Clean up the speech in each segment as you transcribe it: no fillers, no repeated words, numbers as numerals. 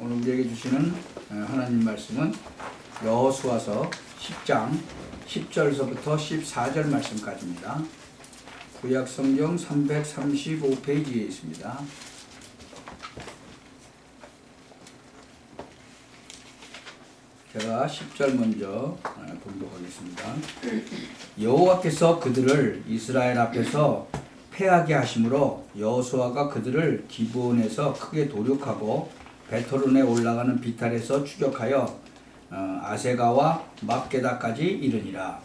오늘 우리에게 주시는 하나님 말씀은 여호수아서 10장 10절서부터 14절 말씀까지입니다. 구약 성경 335페이지에 있습니다. 제가 10절 먼저 봉독하겠습니다. 여호와께서 그들을 이스라엘 앞에서 패하게 하심으로 여호수아가 그들을 기브온에서 크게 도륙하고 베토론에 올라가는 비탈에서 추격하여 아세가와 막게다까지 이르니라.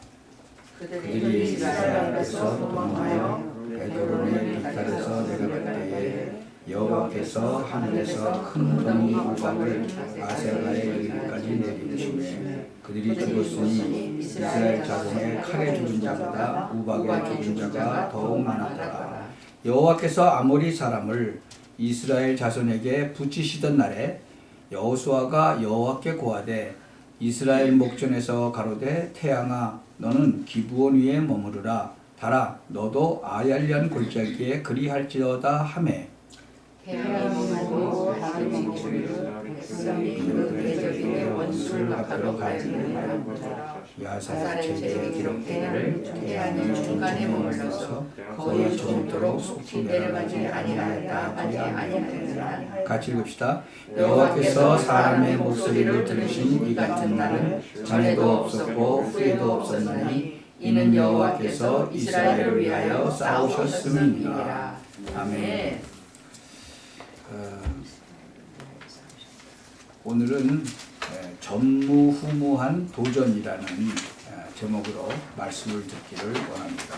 그들이 이스라엘 앞에서 도망하여 베토론의 비탈에서 내려갈 때에 여호와께서 하늘에서 큰 동이 우박을 아세가에 이르기까지 내리시매 그들이 죽었으니 이스라엘 자손의 칼에 죽은 자보다 우박에 죽은 자가 더욱 많았더라. 여호와께서 아모리 사람을 이스라엘 자손에게 붙이시던 날에 여호수아가 여호와께 고하되 이스라엘 목전에서 가로되 태양아 너는 기브온 위에 머무르라 달아 너도 아얄련 골짜기에 그리할지어다 하매 태양이 머물고 다른 목소리로 백성이 그 대적의 원수를 앞으로 가지는 야살의 죄에 기록되는 태양이 중간에 머물러서 거의 죽도록 속히 내려가지 아니하였다 하지 아니하였느니라. 같이 읽읍시다. 여호와께서 사람의 목소리를 들으신 이 같은 날은 전에도 없었고 후에도 없었나니 이는 여호와께서 이스라엘을 위하여 싸우셨음이니라. 아멘. 오늘은 전무후무한 도전이라는 제목으로 말씀을 듣기를 원합니다.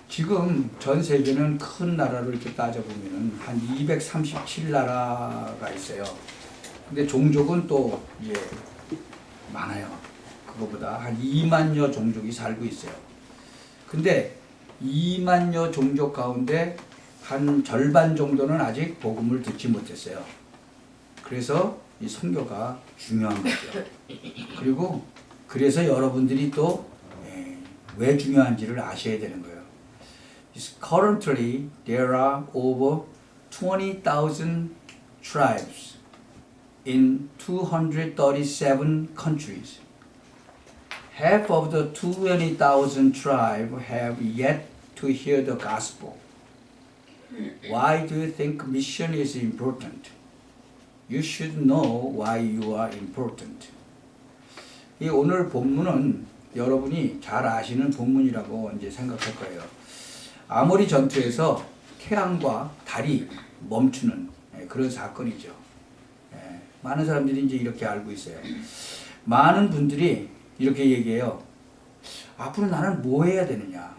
지금 전 세계는 큰 나라로 이렇게 따져보면 한 237나라가 있어요. 근데 종족은 또 많아요. 그거보다 한 2만여 종족이 살고 있어요. 근데 2만여 종족 가운데 한 절반 정도는 아직 복음을 듣지 못했어요. 그래서 이 선교가 중요한 거죠. 그리고 그래서 여러분들이 또 왜 중요한지를 아셔야 되는 거예요. Currently, there are over 20,000 tribes in 237 countries. Half of the 20,000 tribes have yet to hear the gospel. Why do you think mission is important? You should know why you are important. 이 오늘 본문은 여러분이 잘 아시는 본문이라고 이제 생각할 거예요. 아모리 전투에서 태양과 달이 멈추는 그런 사건이죠. 많은 사람들이 이제 이렇게 알고 있어요. 많은 분들이 이렇게 얘기해요. 앞으로 나는 뭐 해야 되느냐?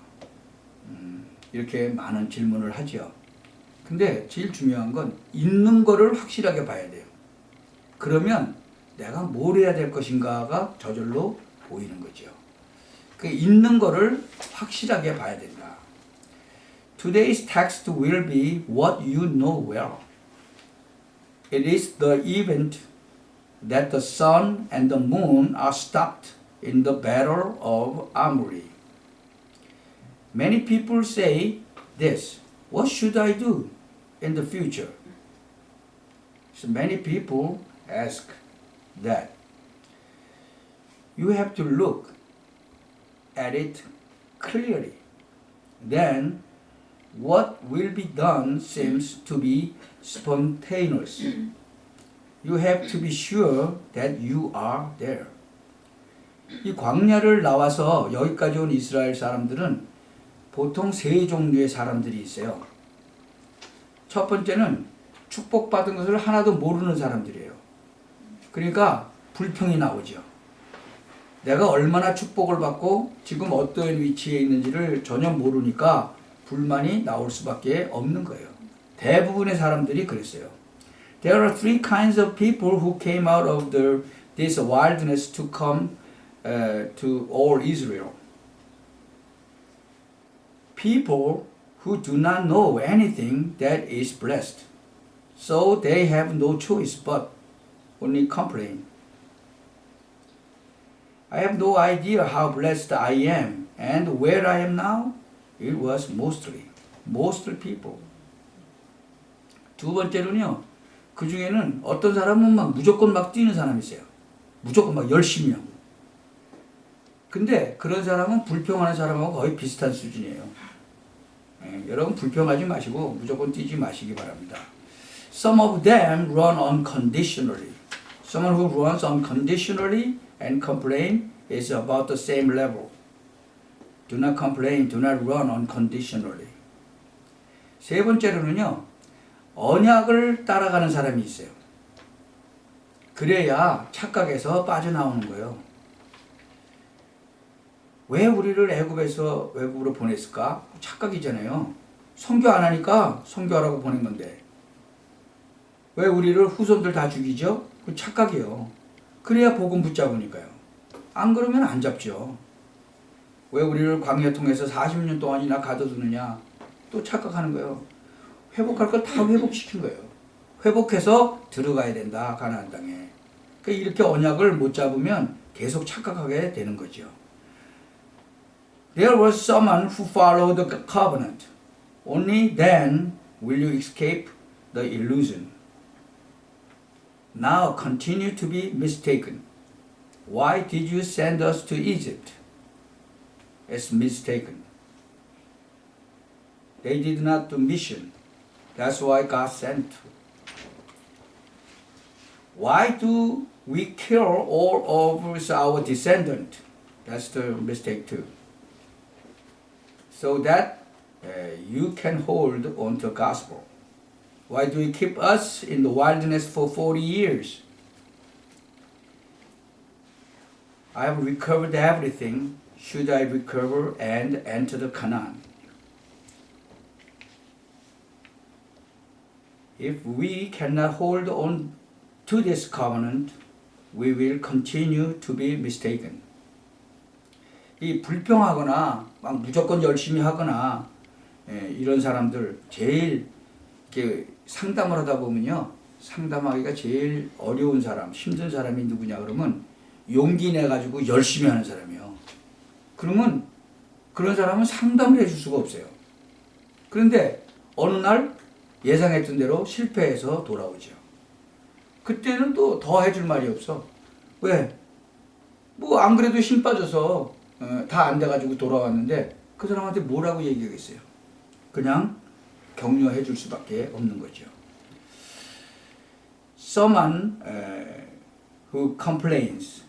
이렇게 많은 질문을 하죠. 근데 제일 중요한 건 있는 거를 확실하게 봐야 돼요. 그러면 내가 뭘 해야 될 것인가가 저절로 보이는 거죠. 그 있는 거를 확실하게 봐야 된다. Today's text will be what you know well. It is the event that the sun and the moon are stopped in the battle of Amori. Many people say this, what should I do in the future? So many people ask that. You have to look at it clearly. Then what will be done seems to be spontaneous. You have to be sure that you are there. 이 광야를 나와서 여기까지 온 이스라엘 사람들은 보통 세 종류의 사람들이 있어요. 첫 번째는 축복받은 것을 하나도 모르는 사람들이에요. 그러니까 불평이 나오죠. 내가 얼마나 축복을 받고 지금 어떤 위치에 있는지를 전혀 모르니까 불만이 나올 수밖에 없는 거예요. 대부분의 사람들이 그랬어요. There are three kinds of people who came out of this wilderness to come to all Israel. People who do not know anything that is blessed. So they have no choice but only complain. I have no idea how blessed I am and where I am now. It was mostly people. 두 번째로는요, 그 중에는 어떤 사람은 막 무조건 막 뛰는 사람이 있어요. 무조건 막 열심히요. 근데 그런 사람은 불평하는 사람하고 거의 비슷한 수준이에요. 여러분 불평하지 마시고 무조건 뛰지 마시기 바랍니다. Some of them run unconditionally. Someone who runs unconditionally and complain is about the same level. Do not complain, do not run unconditionally. 세 번째로는요, 언약을 따라가는 사람이 있어요. 그래야 착각에서 빠져나오는 거예요. 왜 우리를 애굽에서 외국으로 보냈을까? 착각이잖아요. 선교 안 하니까 선교하라고 보낸 건데 왜 우리를 후손들 다 죽이죠? 그 착각이에요. 그래야 복음 붙잡으니까요. 안 그러면 안 잡죠. 왜 우리를 광야 통해서 40년 동안이나 가둬두느냐? 또 착각하는 거예요. 회복할 걸 다 회복시킨 거예요. 회복해서 들어가야 된다, 가나안 땅에. 그러니까 이렇게 언약을 못 잡으면 계속 착각하게 되는 거죠. There was someone who followed the covenant. Only then will you escape the illusion. Now continue to be mistaken. Why did you send us to Egypt? It's mistaken. They did not do mission. That's why God sent. Why do we kill all of our descendants? That's the mistake too. So that you can hold on to the gospel. Why do you keep us in the wilderness for 40 years? I have recovered everything. Should I recover and enter the Canaan? If we cannot hold on to this covenant, we will continue to be mistaken. 이 불평하거나 막 무조건 열심히 하거나 이런 사람들 제일 이렇게 상담을 하다 보면요, 상담하기가 제일 어려운 사람, 힘든 사람이 누구냐 그러면 용기 내 가지고 열심히 하는 사람이에요. 그러면 그런 사람은 상담을 해줄 수가 없어요. 그런데 어느 날 예상했던 대로 실패해서 돌아오죠. 그때는 또 더 해줄 말이 없어. 왜? 뭐 안 그래도 힘 빠져서 다 안 돼가지고 돌아왔는데 그 사람한테 뭐라고 얘기하겠어요? 그냥 격려해 줄 수밖에 없는 거죠. Someone who complains,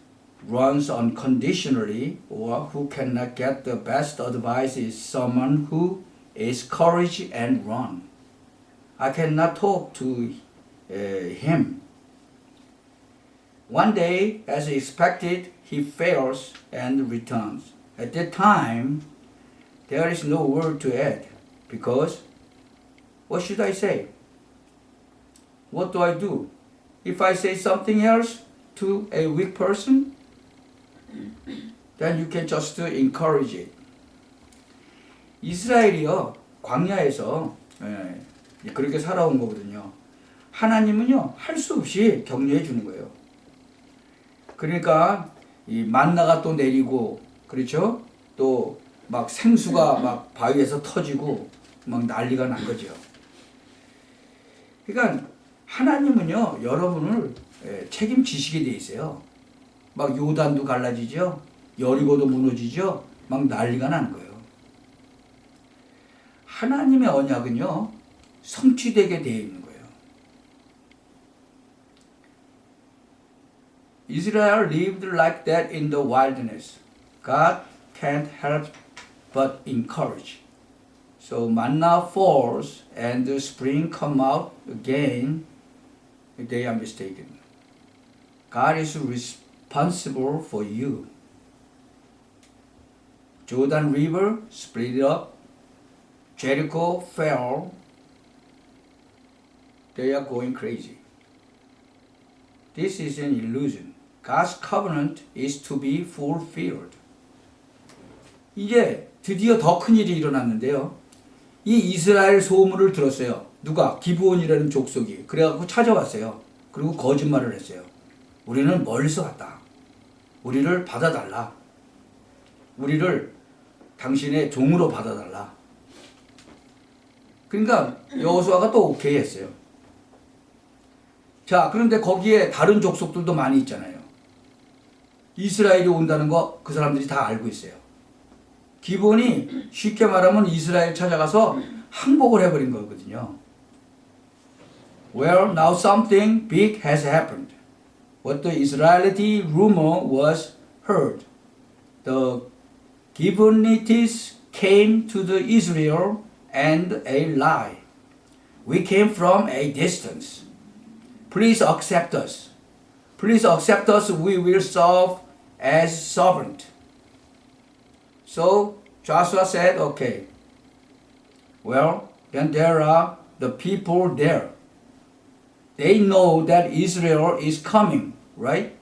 runs unconditionally, or who cannot get the best advice is someone who is courage and run. I cannot talk to him. One day, as expected, he fails and returns. At that time, there is no word to add, because what should I say? What do I do? If I say something else to a weak person, then you can just encourage it. 이스라엘이요, 광야에서 그렇게 살아온 거거든요. 하나님은요, 할 수 없이 격려해 주는 거예요. 그러니까 이 만나가 또 내리고, 그렇죠? 또 막 생수가 막 바위에서 터지고 막 난리가 난 거죠. 그러니까 하나님은요, 여러분을 책임지시게 돼 있어요. 막 요단도 갈라지죠, 여리고도 무너지죠, 막 난리가 나는 거예요. 하나님의 언약은요, 성취되게 되어 있는 거예요. Israel lived like that in the wilderness. God can't help but encourage. So manna falls and the spring come out again. They are mistaken. God is responsible for you. Jordan River split up. Jericho fell. They are going crazy. This is an illusion. God's covenant is to be fulfilled. 이제 드디어 더 큰 일이 일어났는데요. 이 이스라엘 소문을 들었어요. 누가? 기브온이라는 족속이. 그래갖고 찾아왔어요. 그리고 거짓말을 했어요. 우리는 멀리서 왔다. 우리를 받아달라. 우리를 당신의 종으로 받아달라. 그러니까 여호수아가 또 오케이 했어요. 자, 그런데 거기에 다른 족속들도 많이 있잖아요. 이스라엘이 온다는 거 그 사람들이 다 알고 있어요. 기본이 쉽게 말하면 이스라엘 찾아가서 항복을 해버린 거거든요. Well, now something big has happened. What the Israelite rumor was heard. The Gibeonites came to the Israel and a lie. We came from a distance. Please accept us. Please accept us. We will serve as servant. So Joshua said, okay. Well, then there are the people there. They know that Israel is coming, right?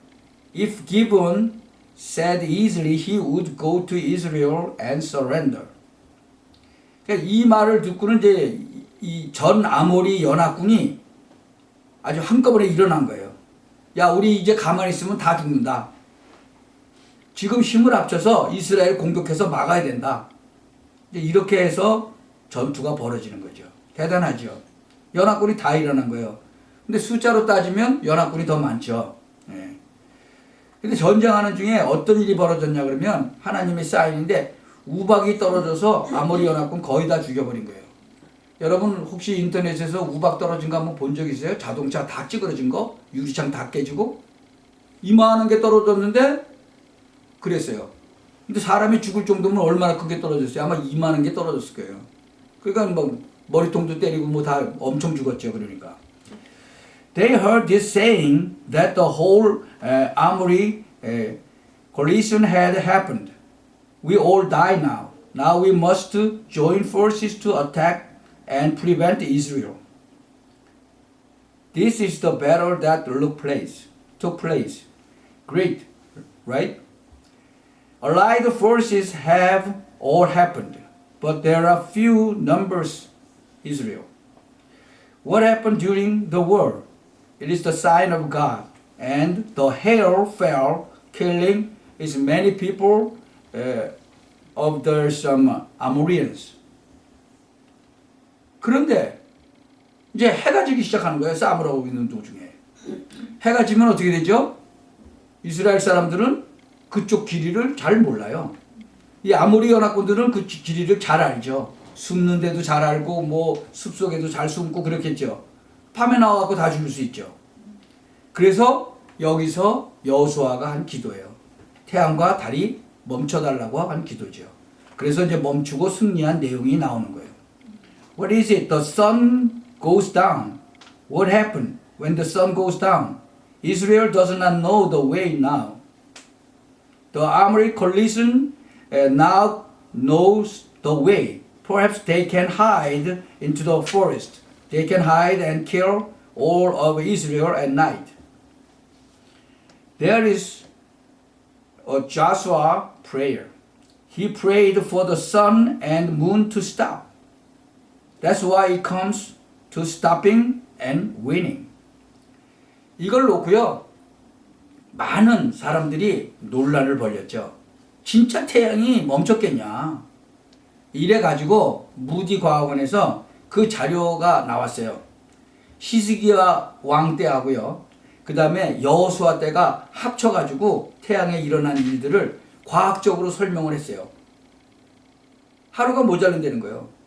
If Gibeon said easily, he would go to Israel and surrender. 그러니까 이 말을 듣고는 이제 이 전 아모리 연합군이 아주 한꺼번에 일어난 거예요. 야, 우리 이제 가만히 있으면 다 죽는다. 지금 힘을 합쳐서 이스라엘 공격해서 막아야 된다. 이제 이렇게 해서 전투가 벌어지는 거죠. 대단하죠. 연합군이 다 일어난 거예요. 근데 숫자로 따지면 연합군이 더 많죠. 예. 근데 전쟁하는 중에 어떤 일이 벌어졌냐 그러면 하나님의 사인인데 우박이 떨어져서 아모리 연합군 거의 다 죽여버린 거예요. 여러분 혹시 인터넷에서 우박 떨어진 거 한번 본 적 있어요? 자동차 다 찌그러진 거? 유리창 다 깨지고? 이만한 게 떨어졌는데 그랬어요. 근데 사람이 죽을 정도면 얼마나 큰 게 떨어졌어요? 아마 이만한 게 떨어졌을 거예요. 그러니까 뭐 머리통도 때리고 뭐 다 엄청 죽었죠. 그러니까. They heard this saying that the whole Amory coalition had happened. We all die now. Now we must join forces to attack and prevent Israel. This is the battle that took place. Great, right? Allied forces have all happened, but there are few numbers Israel. What happened during the war? It is the sign of God, and the hail fell, killing as many people of the some Amorians. 그런데 이제 해가 지기 시작하는 거예요. 싸움을 하고 있는 도중에. 해가 지면 어떻게 되죠? 이스라엘 사람들은 그쪽 길이를 잘 몰라요. 이 아모리 연합군들은 그 길이를 잘 알죠. 숨는 데도 잘 알고 뭐 숲속에도 잘 숨고 그렇겠죠. 밤에 나와갖고 다 죽일 수 있죠. 그래서 여기서 여호수아가 한 기도예요. 태양과 달이 멈춰달라고 한 기도죠. 그래서 이제 멈추고 승리한 내용이 나오는 거예요. What is it? The sun goes down. What happened when the sun goes down? Israel does not know the way now. The Amory coalition now knows the way. Perhaps they can hide into the forest. They can hide and kill all of Israel at night. There is a Joshua prayer. He prayed for the sun and moon to stop. That's why it comes to stopping and winning. 이걸 놓고요. 많은 사람들이 논란을 벌였죠. 진짜 태양이 멈췄겠냐. 이래가지고 무디 과학원에서 그 자료가 나왔어요. 히스기야 왕 때하고요. 그 다음에 여호수아 때가 합쳐가지고 태양에 일어난 일들을 과학적으로 설명을 했어요. 하루가 모자른다는 거예요.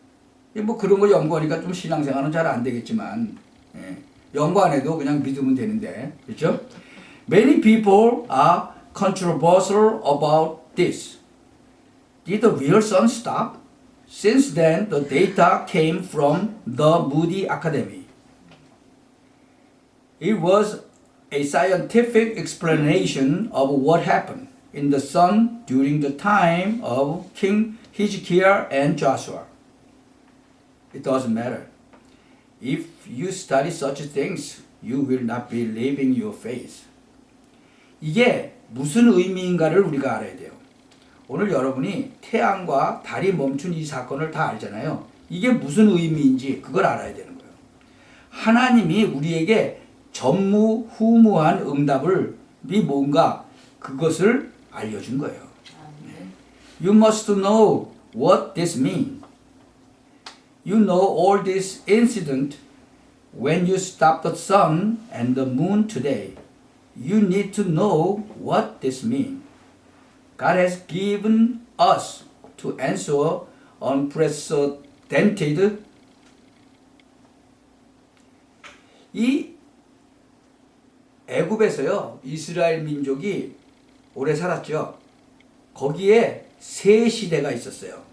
뭐 그런 거 연구하니까 좀 신앙생활은 잘 안 되겠지만 연구 안 해도 그냥 믿으면 되는데 그렇죠? Many people are controversial about this. Did the real sun stop? Since then, the data came from the Moody Academy. It was a scientific explanation of what happened in the sun during the time of King Hezekiah and Joshua. It doesn't matter. If you study such things, you will not be leaving your faith. 이게 무슨 의미인가를 우리가 알아야 돼요. 오늘 여러분이 태양과 달이 멈춘 이 사건을 다 알잖아요. 이게 무슨 의미인지 그걸 알아야 되는 거예요. 하나님이 우리에게 전무후무한 응답을 뭔가 그것을 알려준 거예요. You must know what this means. You know all this incident when you stop the sun and the moon today, you need to know what this means. God has given us to answer unprecedented. 이 애굽에서요, 이스라엘 민족이 오래 살았죠. 거기에 세 시대가 있었어요.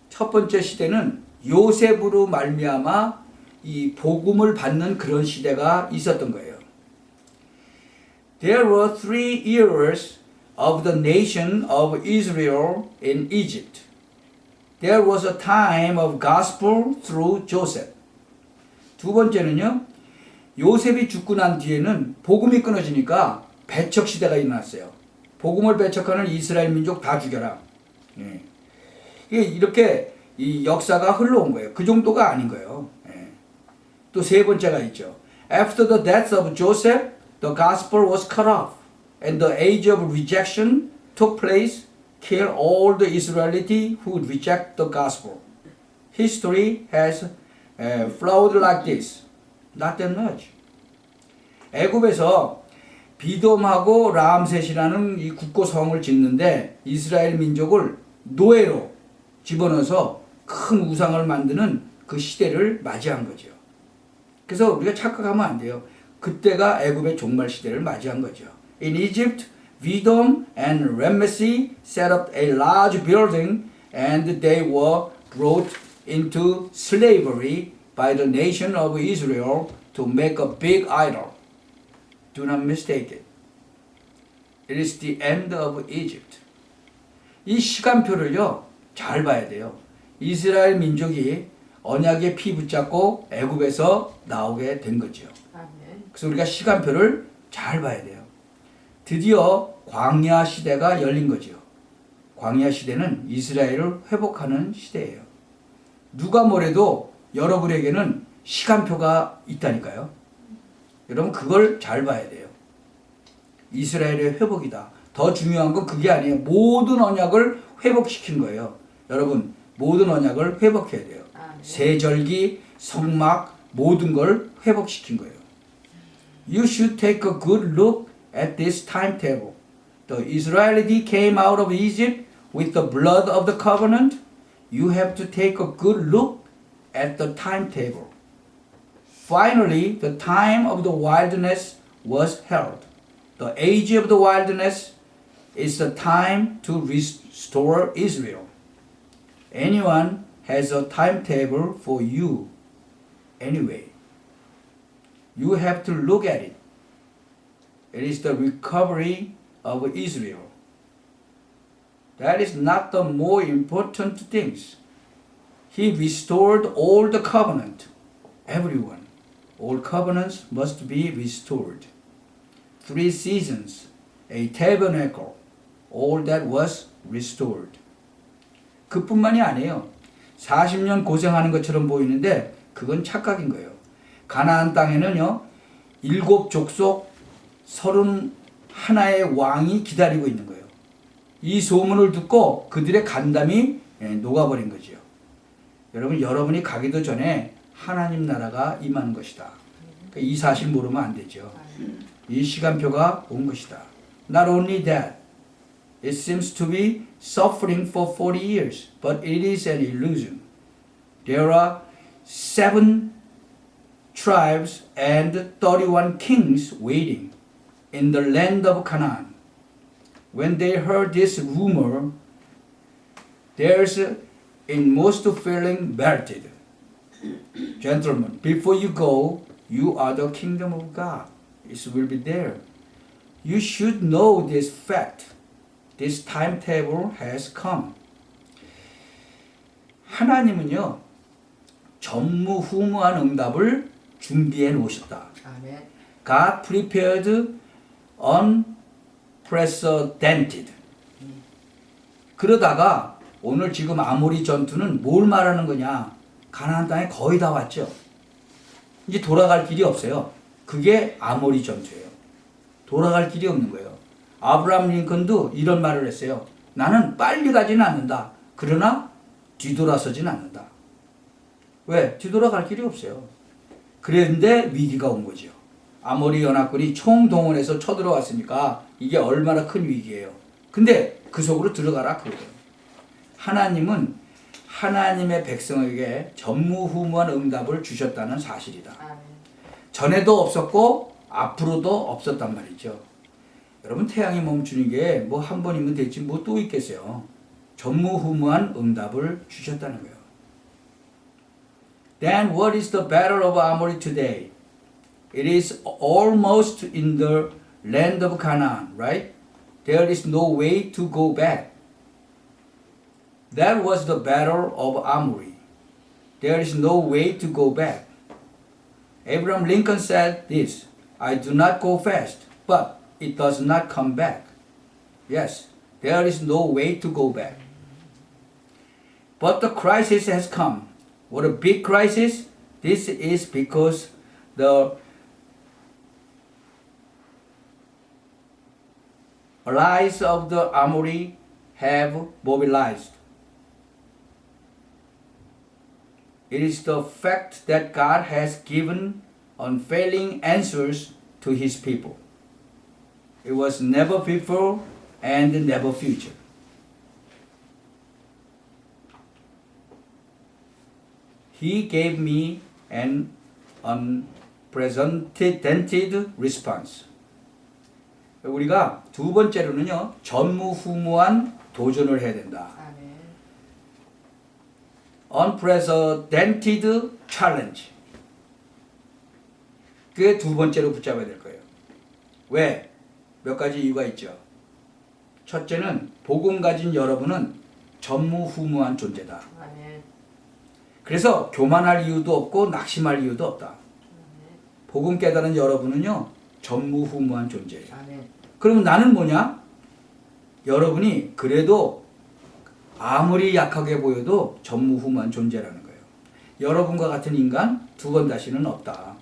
첫 번째 시대는 요셉으로 말미암아 이 복음을 받는 그런 시대가 있었던 거예요. There were 3 years of the nation of Israel in Egypt. There was a time of gospel through Joseph. 두 번째는요, 요셉이 죽고 난 뒤에는 복음이 끊어지니까 배척 시대가 일어났어요. 복음을 배척하는 이스라엘 민족 다 죽여라. 예. 이렇게 이 역사가 흘러온 거예요. 그 정도가 아닌 거예요. 예. 또 세 번째가 있죠. After the death of Joseph, the gospel was cut off, and the age of rejection took place, kill all the Israelites who reject the gospel. History has flowed like this. Not that much. 애굽에서 비돔하고 라암셋이라는 이 국고성을 짓는데 이스라엘 민족을 노예로 집어넣어서 큰 우상을 만드는 그 시대를 맞이한 거죠. 그래서 우리가 착각하면 안 돼요. 그때가 애굽의 종말 시대를 맞이한 거죠. In Egypt, Vidom and Ramesses set up a large building and they were brought into slavery by the nation of Israel to make a big idol. Do not mistake it. It is the end of Egypt. 이 시간표를요, 잘 봐야 돼요. 이스라엘 민족이 언약에 피 붙잡고 애굽에서 나오게 된 거죠. 그래서 우리가 시간표를 잘 봐야 돼요. 드디어 광야 시대가 열린 거죠. 광야 시대는 이스라엘을 회복하는 시대예요. 누가 뭐래도 여러분에게는 시간표가 있다니까요. 여러분 그걸 잘 봐야 돼요. 이스라엘의 회복이다. 더 중요한 건 그게 아니에요. 모든 언약을 회복시킨 거예요. 여러분 모든 언약을 회복해야 돼요. 세절기, 성막 모든 걸 회복시킨 거예요. You should take a good look at this timetable. The Israelites came out of Egypt with the blood of the covenant. You have to take a good look at the timetable. Finally, the time of the wilderness was held. The age of the wilderness is the time to restore Israel. Anyone has a timetable for you anyway. You have to look at it. It is the recovery of Israel. That is not the more important things. He restored all the covenant. Everyone. All covenants must be restored. 3 seasons, a tabernacle, all that was restored. 그뿐만이 아니에요. 40년 고생하는 것처럼 보이는데 그건 착각인 거예요. 가나안 땅에는요, 7 족속 31의 왕이 기다리고 있는 거예요. 이 소문을 듣고 그들의 간담이 녹아버린 거죠. 여러분이 가기도 전에 하나님 나라가 임하는 것이다. 이 사실 모르면 안 되죠. 이 시간표가 온 것이다. Not only that, it seems to be suffering for 40 years, but it is an illusion. There are 7 tribes and 31 kings waiting in the land of Canaan. When they heard this rumor, there's inmost feeling melted. Gentlemen, before you go, you are the kingdom of God. It will be there. You should know this fact. This timetable has come. 하나님은요, 전무후무한 응답을 준비해 놓으셨다. God prepared unprecedented. 그러다가 오늘 지금 아모리 전투는 뭘 말하는 거냐? 가나안 땅에 거의 다 왔죠. 이제 돌아갈 길이 없어요. 그게 아모리 전투예요. 돌아갈 길이 없는 거예요. 아브라함 링컨도 이런 말을 했어요. 나는 빨리 가지는 않는다. 그러나 뒤돌아서진 않는다. 왜? 뒤돌아갈 길이 없어요. 그런데 위기가 온 거죠. 아모리 연합군이 총동원해서 쳐들어왔으니까 이게 얼마나 큰 위기예요. 근데 그 속으로 들어가라 그거예요. 하나님은 하나님의 백성에게 전무후무한 응답을 주셨다는 사실이다. 아멘. 전에도 없었고 앞으로도 없었단 말이죠. 여러분 태양이 멈추는 게 뭐 한 번이면 됐지 뭐 또 있겠어요. 전무후무한 응답을 주셨다는 거예요. Then what is the battle of Ammon today? It is almost in the land of Canaan, right? There is no way to go back. That was the battle of Ammon. There is no way to go back. Abraham Lincoln said this, I do not go fast, but it does not come back. Yes, there is no way to go back. But the crisis has come. What a big crisis. This is because the allies of the Amori have mobilized. It is the fact that God has given unfailing answers to his people. It was never before and never future. He gave me an unprecedented response. 우리가 두 번째로는요, 전무후무한 도전을 해야 된다. 아멘. Unprecedented challenge. 그게 두 번째로 붙잡아야 될 거예요. 왜? 몇 가지 이유가 있죠. 첫째는 복음 가진 여러분은 전무후무한 존재다. 아멘. 그래서 교만할 이유도 없고 낙심할 이유도 없다. 복음 깨달은 여러분은요, 전무후무한 존재예요. 아멘. 그러면 나는 뭐냐? 여러분이 그래도 아무리 약하게 보여도 전무후무한 존재라는 거예요. 여러분과 같은 인간 두 번 다시는 없다.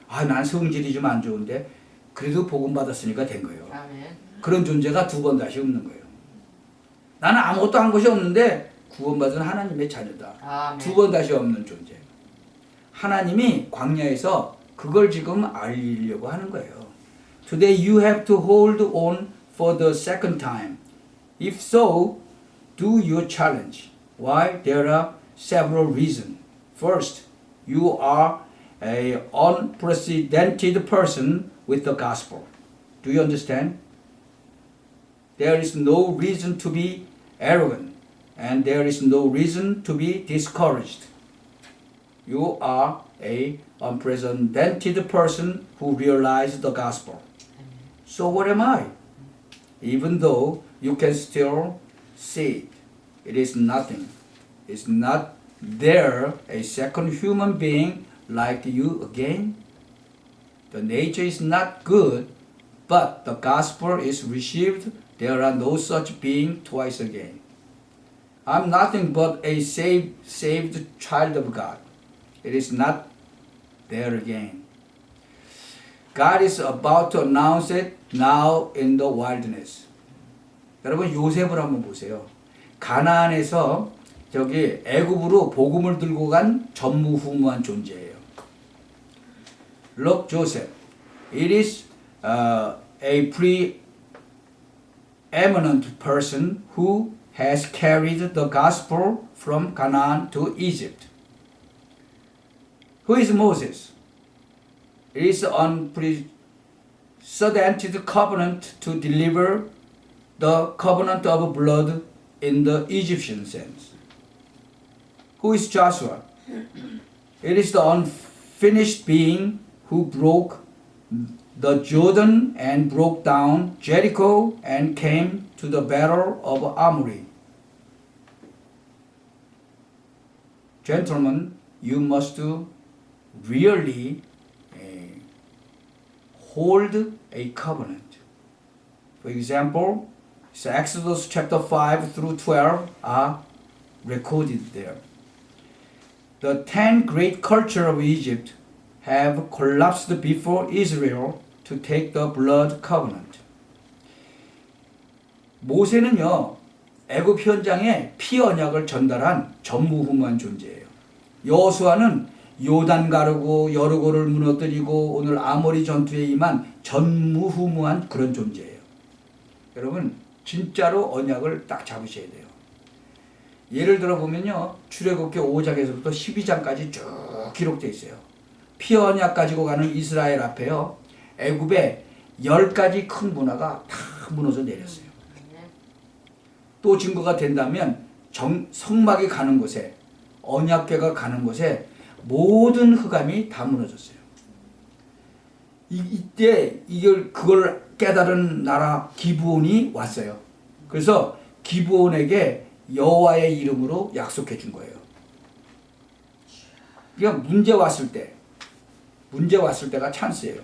아, 난 성질이 좀 안 좋은데 그래도 복음 받았으니까 된 거예요. 아멘. 그런 존재가 두 번 다시 없는 거예요. 나는 아무것도 한 것이 없는데 구원받은 하나님의 자녀다. 아멘. 두 번 다시 없는 존재. 하나님이 광야에서 그걸 지금 알리려고 하는 거예요. Today you have to hold on for the second time. If so, do your challenge. Why? There are several reasons. First, you are an unprecedented person with the gospel. Do you understand? There is no reason to be arrogant, and there is no reason to be discouraged. You are an unprecedented person who realized the gospel. So what am I? Even though you can still see it is nothing. It's not there a second human being like you again. The nature is not good, but the gospel is received. There are no such being twice again. I'm nothing but a saved child of God. It is not there again. God is about to announce it now in the wilderness. 여러분 요셉을 한번 보세요. 가나안에서 저기 애굽으로 복음을 들고 간 전무후무한 존재예요. Look, Joseph. It is a preeminent person who has carried the gospel from Canaan to Egypt. Who is Moses? It is an unprecedented covenant to deliver the covenant of blood in the Egyptian sense. Who is Joshua? It is the unfinished being who broke the Jordan and broke down Jericho and came to the battle of Ammon. Gentlemen, you must really hold a covenant. For example, Exodus chapter 5 through 12 are recorded there. The 10 great cultures of Egypt have collapsed before Israel to take the blood covenant. 모세는요, 애굽 현장에 피 언약을 전달한 전무후무한 존재예요. 여호수아는 요단 가르고 여리고를 무너뜨리고 오늘 아모리 전투에 임한 전무후무한 그런 존재예요. 여러분 진짜로 언약을 딱 잡으셔야 돼요. 예를 들어 보면요. 출애굽기 5장에서부터 12장까지 쭉 기록되어 있어요. 피언약 가지고 가는 이스라엘 앞에요. 애굽의 10가지 큰 문화가 다 무너져 내렸어요. 또 증거가 된다면 성막이 가는 곳에 언약궤가 가는 곳에 모든 흑암이 다 무너졌어요. 이때 그걸 깨달은 나라 기브온이 왔어요. 그래서 기브온에게 여호와의 이름으로 약속해 준 거예요. 그러니까 문제 왔을 때가 찬스예요.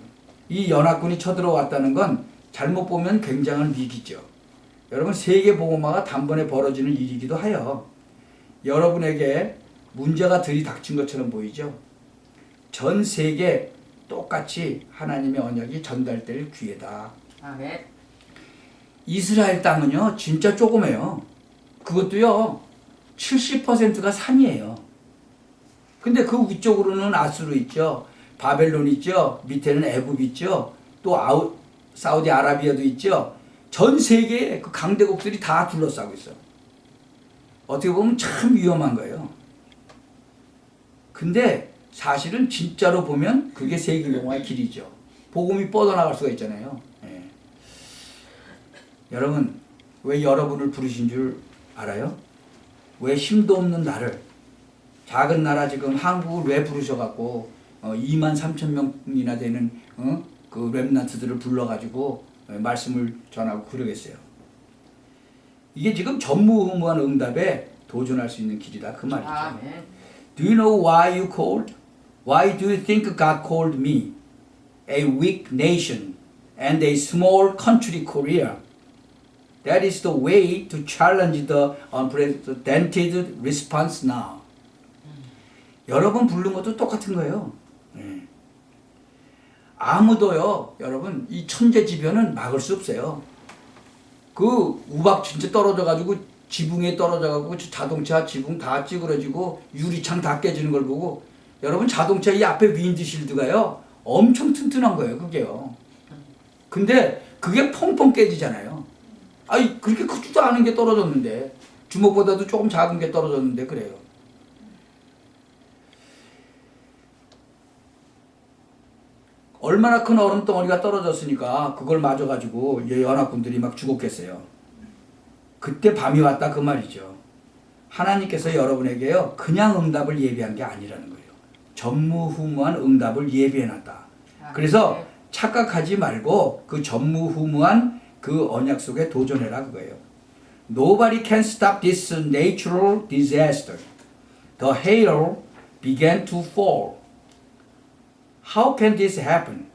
이 연합군이 쳐들어왔다는 건 잘못 보면 굉장한 위기죠. 여러분 세계 복음화가 단번에 벌어지는 일이기도 해요. 여러분에게 문제가 들이닥친 것처럼 보이죠. 전 세계 똑같이 하나님의 언약이 전달될 기회다. 아멘. 이스라엘 땅은요 진짜 조그매요. 그것도요 70%가 산이에요. 근데 그 위쪽으로는 아수르 있죠. 바벨론 있죠. 밑에는 애굽 있죠. 또 사우디아라비아도 있죠. 전 세계에 그 강대국들이 다 둘러싸고 있어요. 어떻게 보면 참 위험한 거예요. 근데 사실은 진짜로 보면 그게 세계공화의 길이죠. 복음이 뻗어나갈 수가 있잖아요. 예. 여러분 왜 여러분을 부르신 줄 알아요? 왜 힘도 없는 나를 작은 나라 지금 한국을 왜 부르셔갖고 2만 3천 명이나 되는 그 렘넌트들을 불러가지고 말씀을 전하고 그러겠어요. 이게 지금 전무후무한 응답에 도전할 수 있는 길이다 그 말이죠. 아멘. Do you know why you called? Why do you think God called me, a weak nation and a small country Korea? That is the way to challenge the unprecedented response now. 여러분 부른 것도 똑같은 거예요. 아무도요, 여러분 이 천재지변은 막을 수 없어요. 그 우박 진짜 떨어져가지고 지붕에 떨어져가지고 자동차 지붕 다 찌그러지고 유리창 다 깨지는 걸 보고 여러분 자동차 이 앞에 윈드실드가요 엄청 튼튼한 거예요 그게요. 근데 그게 펑펑 깨지잖아요. 아니 그렇게 크지도 않은 게 떨어졌는데 주먹보다도 조금 작은 게 떨어졌는데 그래요. 얼마나 큰 얼음 덩어리가 떨어졌으니까 그걸 맞아가지고 연합군들이 막 죽었겠어요. 그때 밤이 왔다 그 말이죠. 하나님께서 여러분에게요 그냥 응답을 예비한 게 아니라는 거예요. 전무후무한 응답을 예비해놨다. 그래서 착각하지 말고 그 전무후무한 그 언약 속에 도전해라 그거예요. Nobody can stop this natural disaster. The hail began to fall. How can this happen?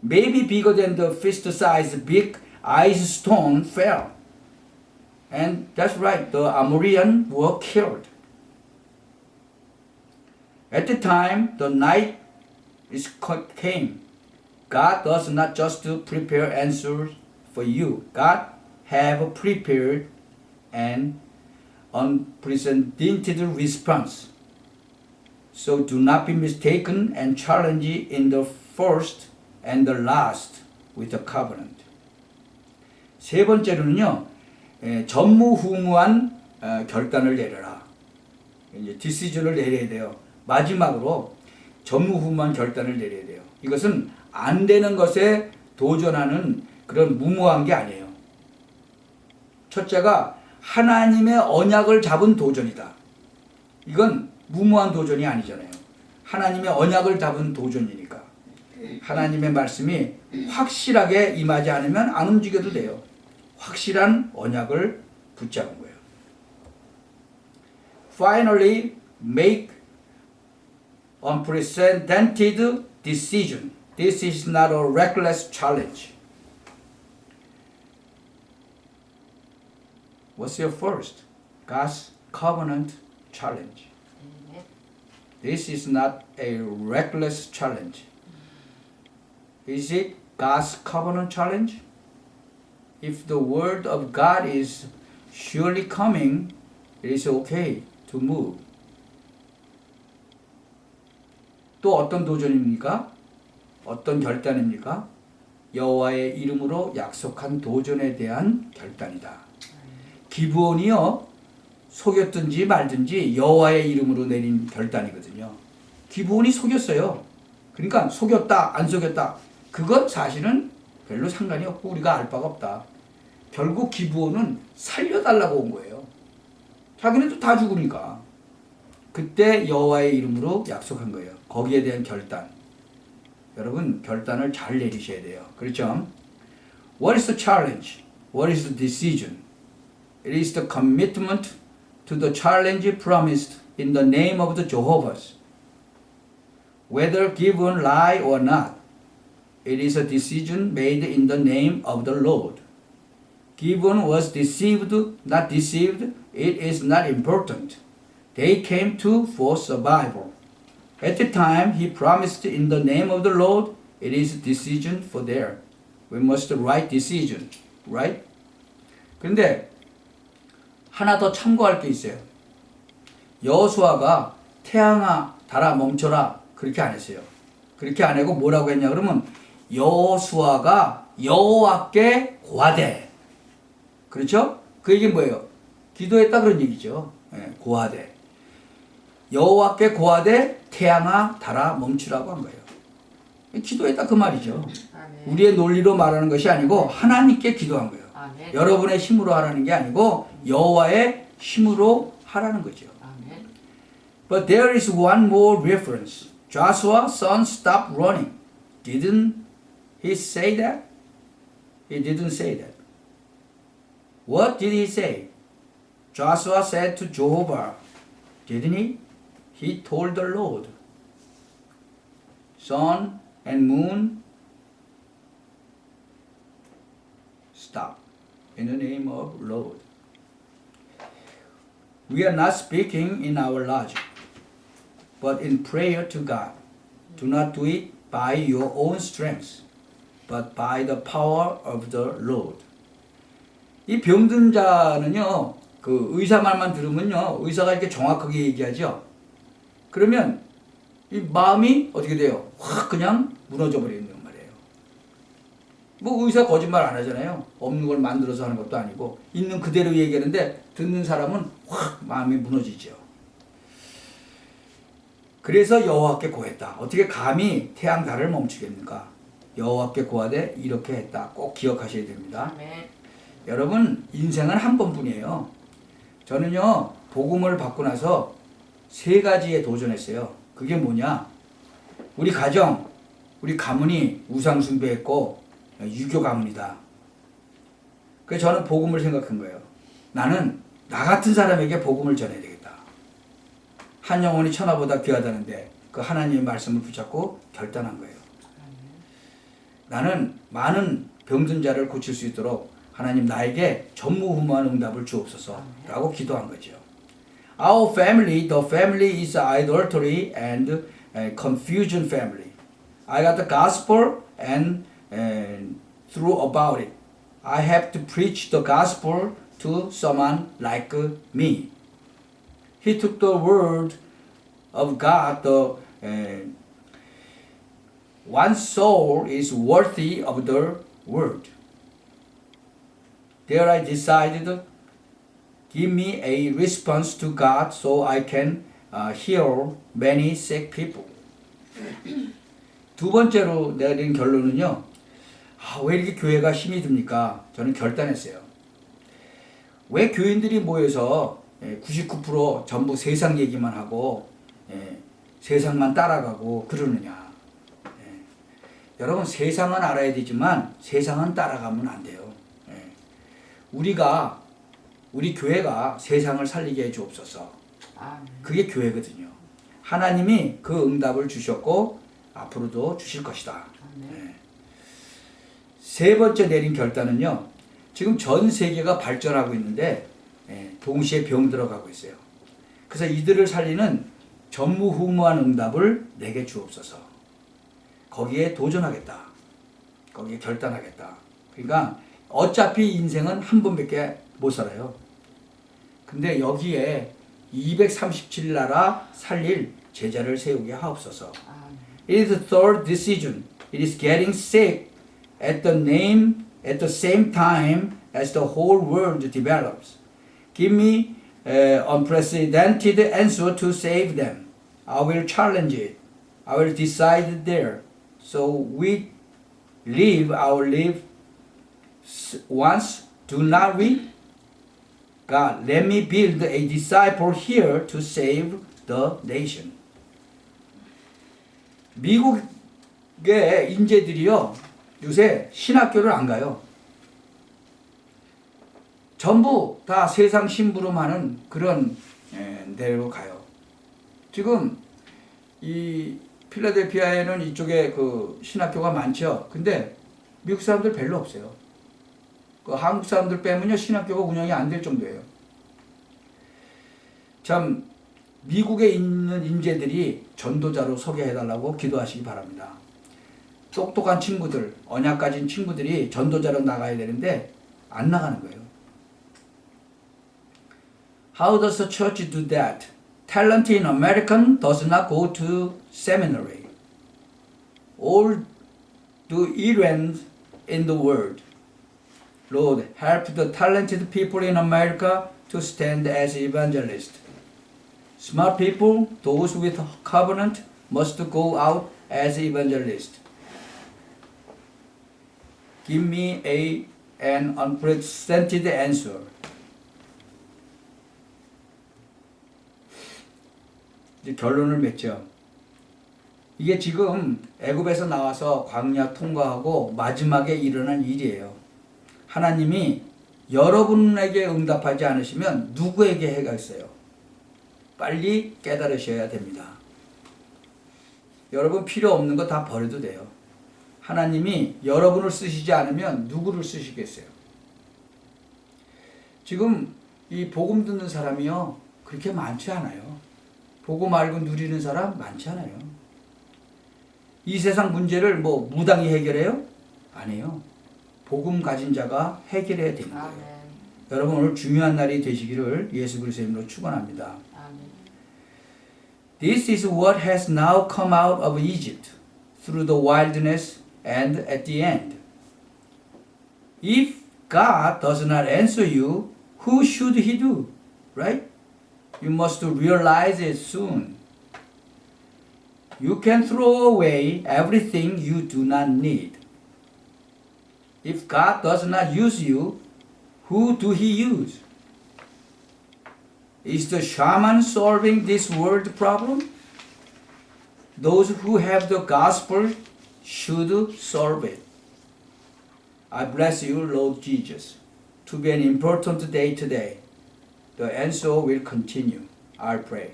Maybe bigger than the fist-sized big ice stone fell. And that's right, the Amorians were killed. At the time the night came, God does not just prepare answers for you. God have prepared an unprecedented response. So do not be mistaken and challenged in the first and the last with the covenant. 세 번째로는요, 전무후무한 결단을 내려라. 이제 디시전을 내려야 돼요. 마지막으로 전무후무한 결단을 내려야 돼요. 이것은 안 되는 것에 도전하는 그런 무모한 게 아니에요. 첫째가 하나님의 언약을 잡은 도전이다. 이건 무모한 도전이 아니잖아요. 하나님의 언약을 잡은 도전이니까. 하나님의 말씀이 확실하게 임하지 않으면 안 움직여도 돼요. 확실한 언약을 붙잡은 거예요. Finally, make unprecedented decision. This is not a reckless challenge. What's your first? God's covenant challenge. This is not a reckless challenge. Is it God's covenant challenge? If the word of God is surely coming, it is okay to move. 또 어떤 도전입니까? 어떤 결단입니까? 여호와의 이름으로 약속한 도전에 대한 결단이다. 기브온이요, 속였든지 말든지 여호와의 이름으로 내린 결단이거든요. 기브온이 속였어요. 그러니까 속였다 안 속였다 그건 사실은 별로 상관이 없고 우리가 알 바가 없다. 결국 기브온은 살려달라고 온 거예요. 자기네도 다 죽으니까. 그때 여호와의 이름으로 약속한 거예요. 거기에 대한 결단. 여러분 결단을 잘 내리셔야 돼요. 그렇죠? What is the challenge? What is the decision? It is the commitment to the challenge promised in the name of the Jehovah's. Whether given lie or not, it is a decision made in the name of the Lord. Given was deceived, not deceived, it is not important. They came to for survival. At the time he promised in the name of the Lord, it is a decision for there. We must right decision, right? 그런데 하나 더 참고할 게 있어요. 여호수아가 태양아 달아 멈춰라 그렇게 안 했어요. 그렇게 안 하고 뭐라고 했냐 그러면 여호수아가 여호와께 고하되. 그렇죠? 그 얘기는 뭐예요? 기도했다 그런 얘기죠. 예, 고하되. 여호와께 고하되 태양아 달아 멈추라고 한 거예요. 기도했다 그 말이죠. 아멘. 우리의 논리로 말하는 것이 아니고 하나님께 기도한 거예요. 아멘. 여러분의 힘으로 하라는 게 아니고 여호와의 힘으로 하라는 거죠. 아멘. But there is one more reference. Joshua son stop running. Didn't he say that? He didn't say that. What did he say? Joshua said to Jehovah, didn't he? He told the Lord, sun and moon, stop in the name of Lord. We are not speaking in our logic, but in prayer to God. Do not do it by your own strength, but by the power of the Lord. 이 병든 자는요, 그 의사 말만 들으면요, 의사가 이렇게 정확하게 얘기하죠. 그러면 이 마음이 어떻게 돼요? 확 그냥 무너져 버리는 말이에요. 뭐 의사 거짓말 안 하잖아요. 없는 걸 만들어서 하는 것도 아니고 있는 그대로 얘기하는데 듣는 사람은 확 마음이 무너지죠. 그래서 여호와께 고했다. 어떻게 감히 태양 달을 멈추겠는가? 여호와께 고하되 이렇게 했다. 꼭 기억하셔야 됩니다. 아멘. 여러분 인생은 한 번뿐이에요. 저는요 복음을 받고 나서 3가지에 도전했어요. 그게 뭐냐? 우리 가정, 우리 가문이 우상 숭배했고 유교 가문이다. 그래서 저는 복음을 생각한 거예요. 나는 나 같은 사람에게 복음을 전해야 되겠다. 한 영혼이 천하보다 귀하다는데 그 하나님의 말씀을 붙잡고 결단한 거예요. 나는 많은 병든 자를 고칠 수 있도록 하나님 나에게 전무후무한 응답을 주옵소서 라고 기도한 거죠. Our family, the family is idolatry and confusion family. I got the gospel and through about it. I have to preach the gospel to someone like me. He took the word of God, one soul is worthy of the word. There I decided, give me a response to God so I can heal many sick people. 두 번째로 내린 결론은요. 왜 이렇게 교회가 힘이 듭니까? 저는 결단했어요. 왜 교인들이 모여서 99% 전부 세상 얘기만 하고 세상만 따라가고 그러느냐. 여러분 세상은 알아야 되지만 세상은 따라가면 안 돼요. 우리 교회가 세상을 살리게 해 주옵소서. 그게 교회거든요. 하나님이 그 응답을 주셨고 앞으로도 주실 것이다. 세 번째 내린 결단은요. 지금 전 세계가 발전하고 있는데 동시에 병들어가고 있어요. 그래서 이들을 살리는 전무후무한 응답을 내게 주옵소서. 거기에 도전하겠다. 거기에 결단하겠다. 그러니까 어차피 인생은 한 번밖에 못 살아요. 근데 여기에 237나라 살릴 제자를 세우게 하옵소서. 아멘. It is the third decision. It is getting sick at the same time as the whole world develops. Give me unprecedented answer to save them. I will challenge it. I will decide there. So we live our life once. Do not we? God, let me build a disciple here to save the nation. 미국의 인재들이요, 요새 신학교를 안 가요. 전부 다 세상 심부름하는 그런 데로 가요. 지금 이 필라델피아에는 이쪽에 그 신학교가 많죠. 근데 미국 사람들 별로 없어요. 그 한국 사람들 빼면요 신학교가 운영이 안 될 정도예요. 참 미국에 있는 인재들이 전도자로 소개해달라고 기도하시기 바랍니다. 똑똑한 친구들, 언약 가진 친구들이 전도자로 나가야 되는데 안 나가는 거예요. How does the church do that? Talent in American does not go to seminary. All the errands in the world. Lord, help the talented people in America to stand as evangelists. Smart people, those with covenant, must go out as evangelists. Give me an unprecedented answer. 이제 결론을 맺죠. 이게 지금 애굽에서 나와서 광야 통과하고 마지막에 일어난 일이에요. 하나님이 여러분에게 응답하지 않으시면 누구에게 해가 있어요? 빨리 깨달으셔야 됩니다. 여러분 필요 없는 거 다 버려도 돼요. 하나님이 여러분을 쓰시지 않으면 누구를 쓰시겠어요? 지금 이 복음 듣는 사람이요 그렇게 많지 않아요. 복음 알고 누리는 사람 많지 않아요. 이 세상 문제를 뭐 무당이 해결해요? 아니에요. 복음 가진 자가 해결해야 되는 거예요. 아멘. 여러분 오늘 중요한 날이 되시기를 예수 그리스도의 이름으로 축원합니다. 아멘. This is what has now come out of Egypt through the wilderness and at the end. If God does not answer you, who should he do? Right? You must realize it soon. You can throw away everything you do not need. If God does not use you, who do he use? Is the shaman solving this world problem? Those who have the gospel should solve it. I bless you, Lord Jesus, to be an important day today. The answer will continue. I pray.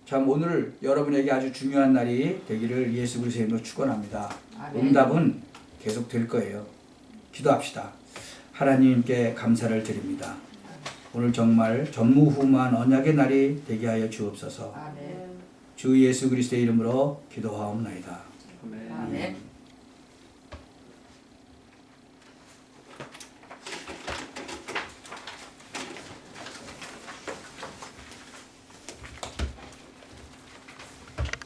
참 오늘 여러분에게 아주 중요한 날이 되기를 예수 그리스도의 이름으로 축원합니다. 아멘. 응답은 계속 될 거예요. 기도합시다. 하나님께 감사를 드립니다. 오늘 정말 전무후무한 언약의 날이 되게 하여 주옵소서. 아멘. 주 예수 그리스도의 이름으로 기도하옵나이다. 아멘.